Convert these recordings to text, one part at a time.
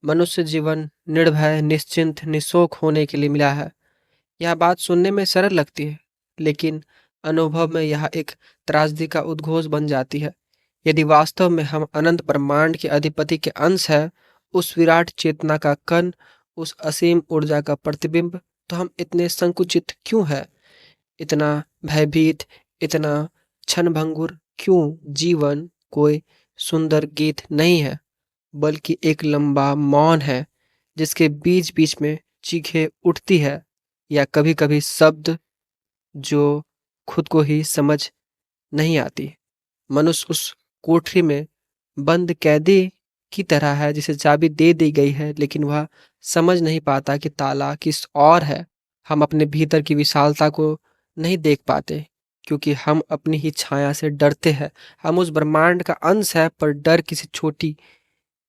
मनुष्य जीवन निर्भय, निश्चिंत, निशोक होने के लिए मिला है। यह बात सुनने में सरल लगती है, लेकिन अनुभव में यह एक त्रासदी का उद्घोष बन जाती है। यदि वास्तव में हम अनंत ब्रह्मांड के अधिपति के अंश हैं, उस विराट चेतना का कण, उस असीम ऊर्जा का प्रतिबिंब, तो हम इतने संकुचित क्यों हैं? इतना भयभीत, इतना क्षणभंगुर क्यों? जीवन कोई सुंदर गीत नहीं है, बल्कि एक लंबा मौन है जिसके बीच बीच में चीखें उठती है, या कभी कभी शब्द जो खुद को ही समझ नहीं आती। मनुष्य उस कोठरी में बंद कैदी की तरह है जिसे चाबी दे दी गई है, लेकिन वह समझ नहीं पाता कि ताला किस ओर है। हम अपने भीतर की विशालता को नहीं देख पाते, क्योंकि हम अपनी ही छाया से डरते हैं। हम उस ब्रह्मांड का अंश है, पर डर किसी छोटी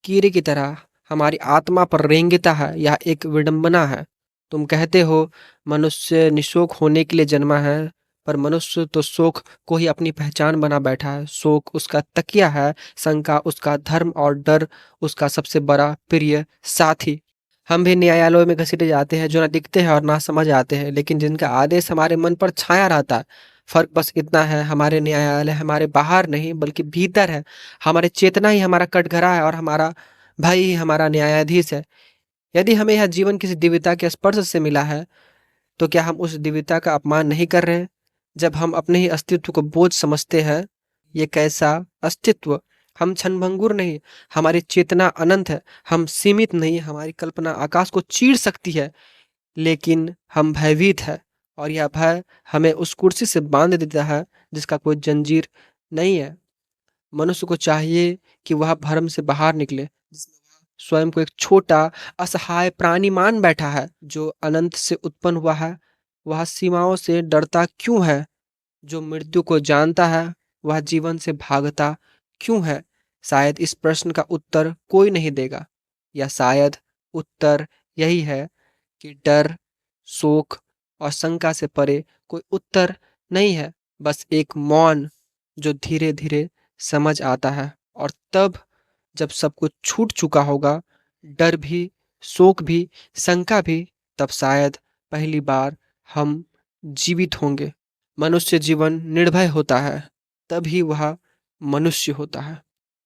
कीड़े की तरह हमारी आत्मा पर रेंगता है। यह एक विडंबना है। तुम कहते हो मनुष्य निशोक होने के लिए जन्मा है, पर मनुष्य तो शोक को ही अपनी पहचान बना बैठा है। शोक उसका तकिया है, शंका उसका धर्म, और डर उसका सबसे बड़ा प्रिय साथी। हम भी न्यायालयों में घसीटे जाते हैं जो ना दिखते हैं और ना समझ आते हैं, लेकिन जिनका आदेश हमारे मन पर छाया रहता है। फर्क बस इतना है, हमारे न्यायालय हमारे बाहर नहीं बल्कि भीतर है। हमारी चेतना ही हमारा कटघरा है, और हमारा भाई ही हमारा न्यायाधीश है। यदि हमें यह जीवन किसी दिव्यता के स्पर्श से मिला है, तो क्या हम उस दिव्यता का अपमान नहीं कर रहे? जब हम अपने ही अस्तित्व को बोझ समझते हैं, ये कैसा अस्तित्व? हम क्षणभंगुर नहीं, हमारी चेतना अनंत है। हम सीमित नहीं, हमारी कल्पना आकाश को चीर सकती है। लेकिन हम भयभीत है, और यह भय हमें उस कुर्सी से बांध देता है जिसका कोई जंजीर नहीं है। मनुष्य को चाहिए कि वह भ्रम से बाहर निकले, जिसमें वह स्वयं को एक छोटा असहाय प्राणी मान बैठा है जो अनंत से उत्पन्न हुआ है। वह सीमाओं से डरता क्यों है? जो मृत्यु को जानता है, वह जीवन से भागता क्यों है? शायद इस प्रश्न का उत्तर कोई नहीं देगा, या शायद उत्तर यही है कि डर, शोक और शंका से परे कोई उत्तर नहीं है। बस एक मौन जो धीरे धीरे समझ आता है। और तब, जब सब कुछ छूट चुका होगा, डर भी, शोक भी, शंका भी, तब शायद पहली बार हम जीवित होंगे। मनुष्य जीवन निर्भय होता है, तभी वह मनुष्य होता है।